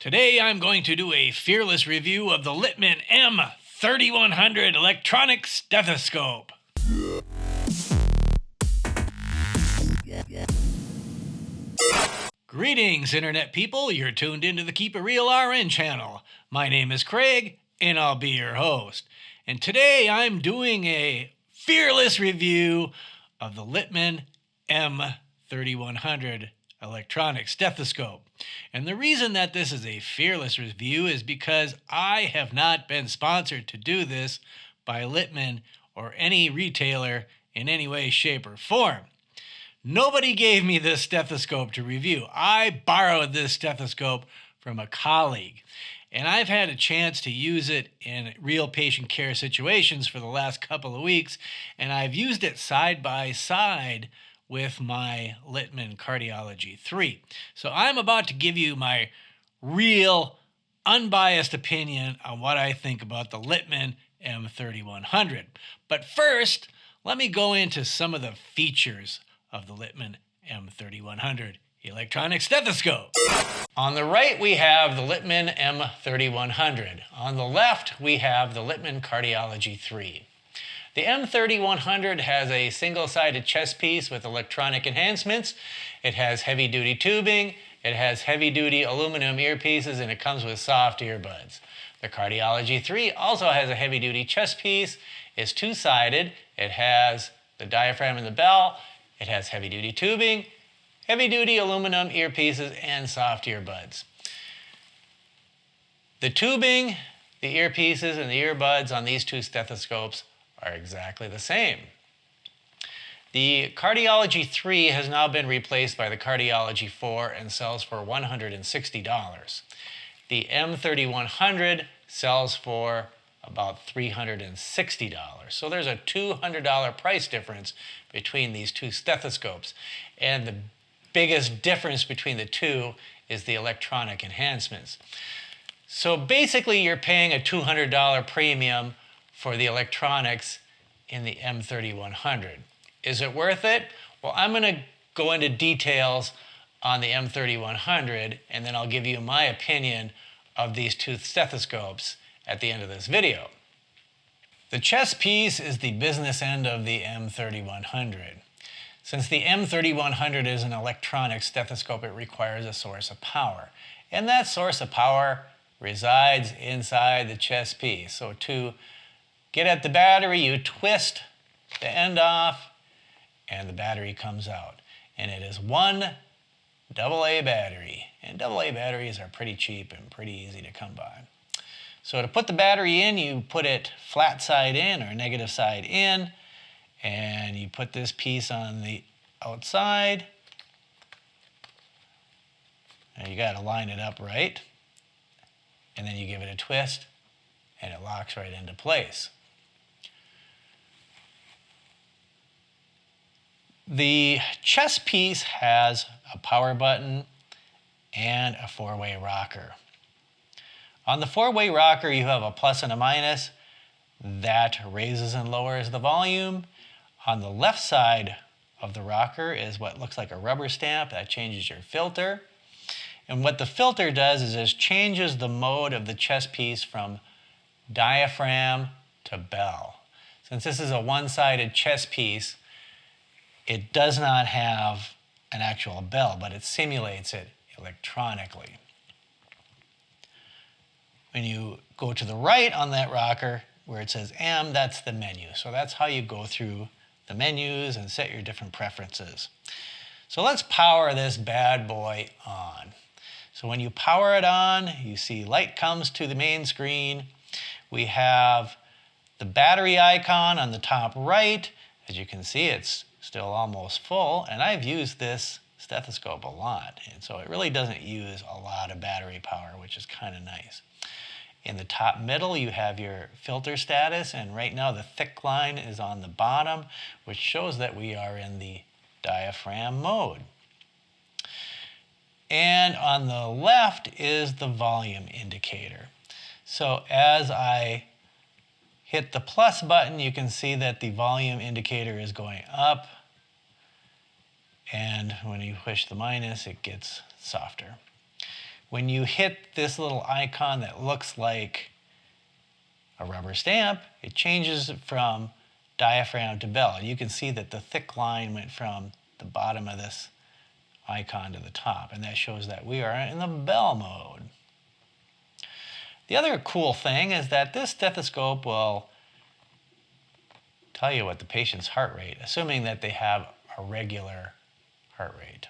Today I'm going to do a fearless review of the Littman M3100 Electronic Stethoscope. Greetings, Internet people. You're tuned into the Keep It Real RN channel. My name is Craig, and I'll be your host. And today I'm doing a fearless review of the Littman M3100 Electronic Stethoscope. And the reason that this is a fearless review is because I have not been sponsored to do this by Littman or any retailer in any way, shape, or form. Nobody gave me this stethoscope to review. I borrowed this stethoscope from a colleague, and I've had a chance to use it in real patient care situations for the last couple of weeks, and I've used it side by side with my Littman Cardiology 3. So I'm about to give you my real, unbiased opinion on what I think about the Littman M3100. But first, let me go into some of the features of the Littman M3100 Electronic Stethoscope. On the right, we have the Littman M3100. On the left, we have the Littman Cardiology 3. The M3100 has a single-sided chest piece with electronic enhancements. It has heavy-duty tubing, it has heavy-duty aluminum earpieces, and it comes with soft earbuds. The Cardiology 3 also has a heavy-duty chest piece. It's two-sided. It has the diaphragm and the bell. It has heavy-duty tubing, heavy-duty aluminum earpieces, and soft earbuds. The tubing, the earpieces, and the earbuds on these two stethoscopes are exactly the same. The Cardiology 3 has now been replaced by the Cardiology 4 and sells for $160. The M3100 sells for about $360. So there's a $200 price difference between these two stethoscopes. And the biggest difference between the two is the electronic enhancements. So basically you're paying a $200 premium for the electronics in the M3100. Is it worth it? Well, I'm going to go into details on the M3100, and then I'll give you my opinion of these two stethoscopes at the end of this video. The chest piece is the business end of the M3100. Since the M3100 is an electronic stethoscope, it requires a source of power. And that source of power resides inside the chest piece. So to get at the battery, you twist the end off, and the battery comes out. And it is one AA battery. And AA batteries are pretty cheap and pretty easy to come by. So to put the battery in, you put it flat side in or negative side in, and you put this piece on the outside. And you got to line it up right. And then you give it a twist, and it locks right into place. The chest piece has a power button and a four-way rocker. On the four-way rocker, you have a plus and a minus. That raises and lowers the volume. On the left side of the rocker is what looks like a rubber stamp. That changes your filter. And what the filter does is it changes the mode of the chest piece from diaphragm to bell. Since this is a one-sided chest piece, it does not have an actual bell, but it simulates it electronically. When you go to the right on that rocker, where it says M, that's the menu. So that's how you go through the menus and set your different preferences. So let's power this bad boy on. So when you power it on, you see light comes to the main screen. We have the battery icon on the top right. As you can see, it's still almost full, and I've used this stethoscope a lot, and so it really doesn't use a lot of battery power, which is kind of nice. In the top middle, you have your filter status, and right now the thick line is on the bottom, which shows that we are in the diaphragm mode. And on the left is the volume indicator. So as I hit the plus button, you can see that the volume indicator is going up. And when you push the minus, it gets softer. when you hit this little icon that looks like a rubber stamp, it changes from diaphragm to bell. You can see that the thick line went from the bottom of this icon to the top, and that shows that we are in the bell mode. The other cool thing is that this stethoscope will tell you what the patient's heart rate, assuming that they have a regular heart rate.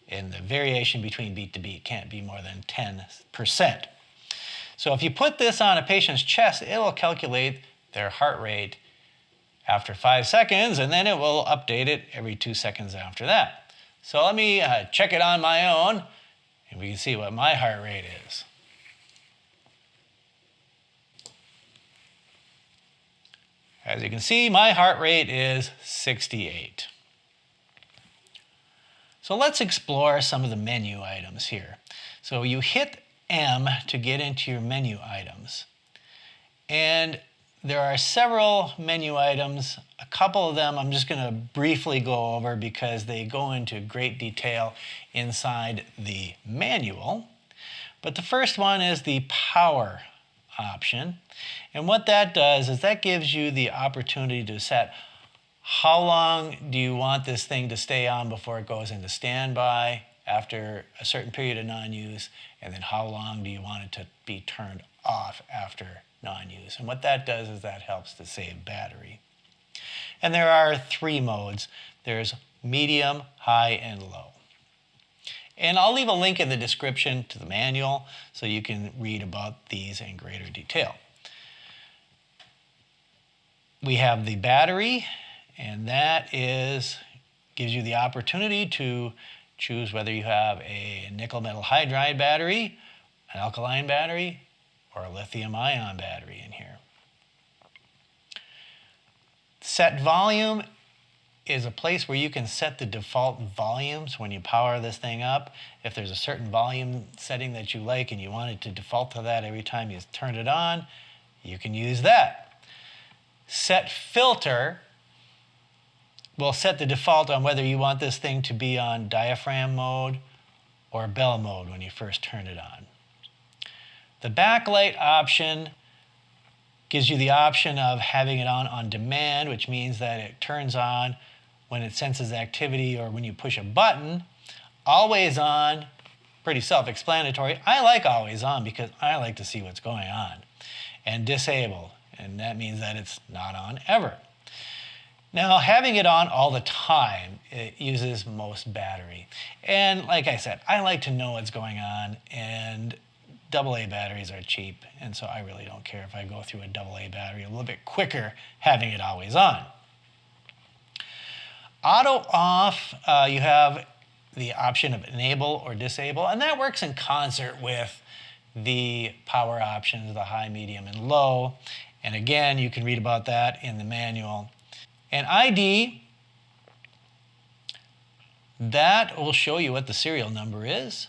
And the variation between beat to beat can't be more than 10%. So if you put this on a patient's chest, it will calculate their heart rate after 5 seconds, and then it will update it every 2 seconds after that. So let me check it on my own, and we can see what my heart rate is. As you can see, my heart rate is 68. So let's explore some of the menu items here. So you hit M to get into your menu items. And there are several menu items. A couple of them I'm just going to briefly go over because they go into great detail inside the manual. But the first one is the power option. And what that does is that gives you the opportunity to set how long do you want this thing to stay on before it goes into standby after a certain period of non-use, and then how long do you want it to be turned off after non-use. And what that does is that helps to save battery. And there are 3 modes. There's medium, high, and low. And I'll leave a link in the description to the manual so you can read about these in greater detail. We have the battery, and that gives you the opportunity to choose whether you have a nickel metal hydride battery, an alkaline battery, or a lithium ion battery in here. Set volume is a place where you can set the default volumes when you power this thing up. If there's a certain volume setting that you like and you want it to default to that every time you turn it on, you can use that. Set filter will set the default on whether you want this thing to be on diaphragm mode or bell mode when you first turn it on. The backlight option gives you the option of having it on demand, which means that it turns on when it senses activity or when you push a button. Always on, pretty self-explanatory. I like always on because I like to see what's going on. And disable, and that means that it's not on ever. Now, having it on all the time, it uses most battery. And like I said, I like to know what's going on, and AA batteries are cheap, and so I really don't care if I go through a AA battery a little bit quicker having it always on. Auto off, you have the option of enable or disable, and that works in concert with the power options, the high, medium, and low. And again, you can read about that in the manual. And ID, that will show you what the serial number is,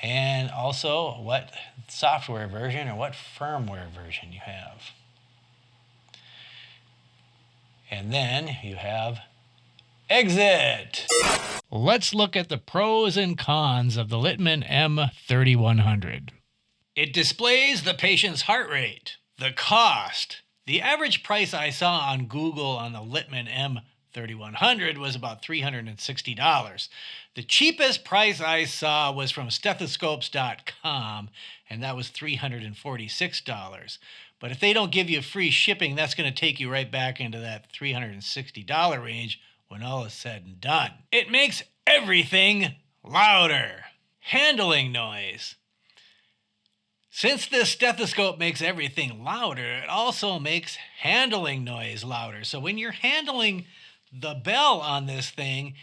and also what software version or what firmware version you have. And then you have exit. Let's look at the pros and cons of the Littman M3100. It displays the patient's heart rate, the cost. The average price I saw on Google on the Littman M3100 was about $360. The cheapest price I saw was from stethoscopes.com, and that was $346. But if they don't give you free shipping, that's going to take you right back into that $360 range when all is said and done. It makes everything louder. Handling noise. Since this stethoscope makes everything louder, it also makes handling noise louder. So when you're handling the bell on this thing,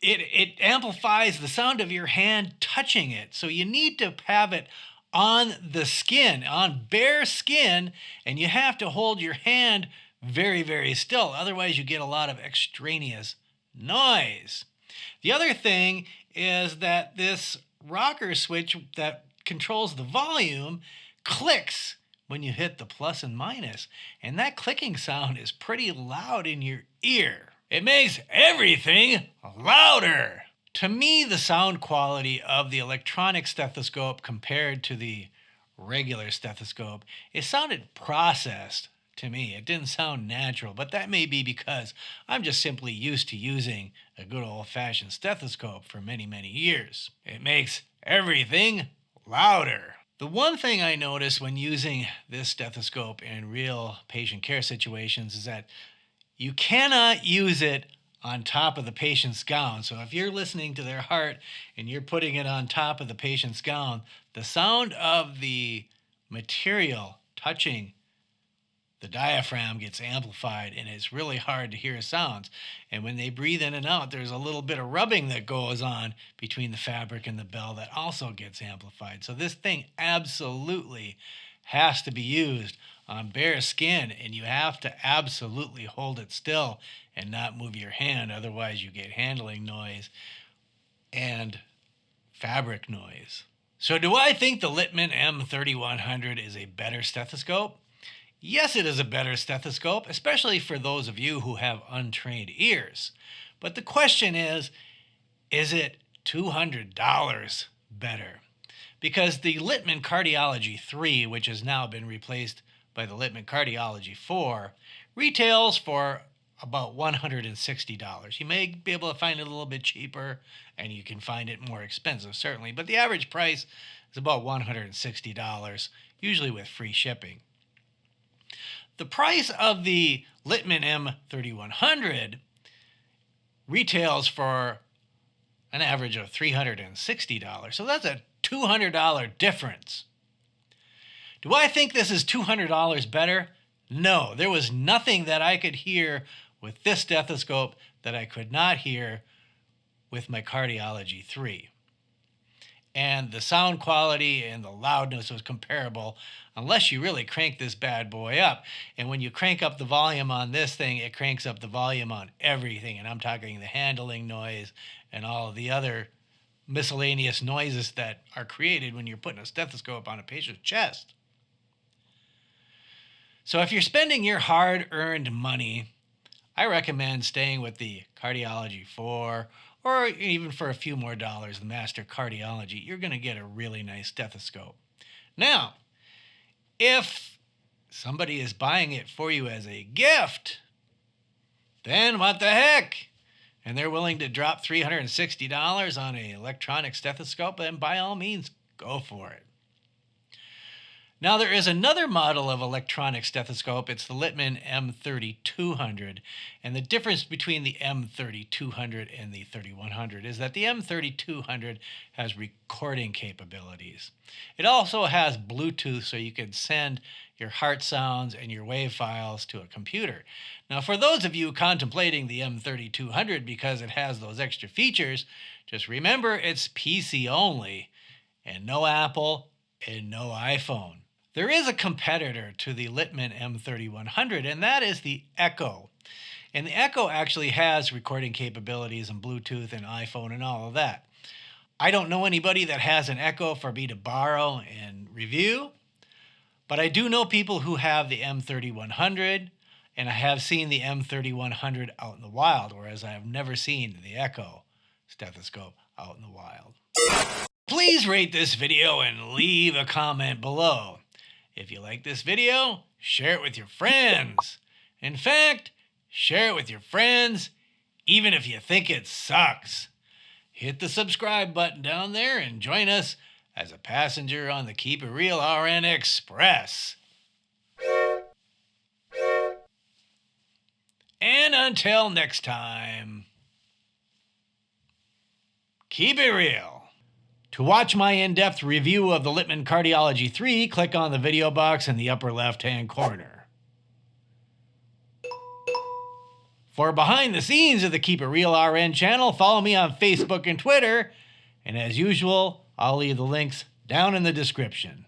it amplifies the sound of your hand touching it. So you need to have it on the skin, on bare skin, and you have to hold your hand very, very still. Otherwise, you get a lot of extraneous noise. The other thing is that this rocker switch that controls the volume clicks when you hit the plus and minus, and that clicking sound is pretty loud in your ear. It makes everything louder. To me, the sound quality of the electronic stethoscope compared to the regular stethoscope, it sounded processed to me. It didn't sound natural, but that may be because I'm just simply used to using a good old-fashioned stethoscope for many, many years. It makes everything louder. The one thing I notice when using this stethoscope in real patient care situations is that you cannot use it on top of the patient's gown. So if you're listening to their heart and you're putting it on top of the patient's gown, the sound of the material touching the diaphragm gets amplified, and it's really hard to hear sounds. And when they breathe in and out, there's a little bit of rubbing that goes on between the fabric and the bell that also gets amplified. So this thing absolutely has to be used on bare skin, and you have to absolutely hold it still and not move your hand. Otherwise, you get handling noise and fabric noise. So do I think the Littman M3100 is a better stethoscope? Yes, it is a better stethoscope, especially for those of you who have untrained ears. But the question is it $200 better? Because the Littman Cardiology 3, which has now been replaced by the Littman Cardiology 4, retails for about $160. You may be able to find it a little bit cheaper, and you can find it more expensive, certainly. But the average price is about $160, usually with free shipping. The price of the Littman M3100 retails for an average of $360. So that's a $200 difference. Do I think this is $200 better? No, there was nothing that I could hear with this stethoscope that I could not hear with my Cardiology 3. And the sound quality and the loudness was comparable unless you really crank this bad boy up. And when you crank up the volume on this thing, it cranks up the volume on everything. And I'm talking the handling noise and all of the other miscellaneous noises that are created when you're putting a stethoscope on a patient's chest. So if you're spending your hard-earned money, I recommend staying with the Cardiology 4, or even for a few more dollars, the Master Cardiology. You're going to get a really nice stethoscope. Now, if somebody is buying it for you as a gift, then what the heck? And they're willing to drop $360 on an electronic stethoscope, then by all means, go for it. Now, there is another model of electronic stethoscope. It's the Littman M3200. And the difference between the M3200 and the 3100 is that the M3200 has recording capabilities. It also has Bluetooth, so you can send your heart sounds and your wave files to a computer. Now, for those of you contemplating the M3200 because it has those extra features, just remember it's PC only, and no Apple and no iPhone. There is a competitor to the Littman M3100, and that is the Echo. And the Echo actually has recording capabilities and Bluetooth and iPhone and all of that. I don't know anybody that has an Echo for me to borrow and review, but I do know people who have the M3100, and I have seen the M3100 out in the wild, whereas I have never seen the Echo stethoscope out in the wild. Please rate this video and leave a comment below. If you like this video, share it with your friends. In fact, share it with your friends, even if you think it sucks. Hit the subscribe button down there and join us as a passenger on the Keep It Real RN Express. And until next time, keep it real. To watch my in-depth review of the Littman Cardiology 3, click on the video box in the upper left-hand corner. For behind the scenes of the Keep It Real RN channel, follow me on Facebook and Twitter. And as usual, I'll leave the links down in the description.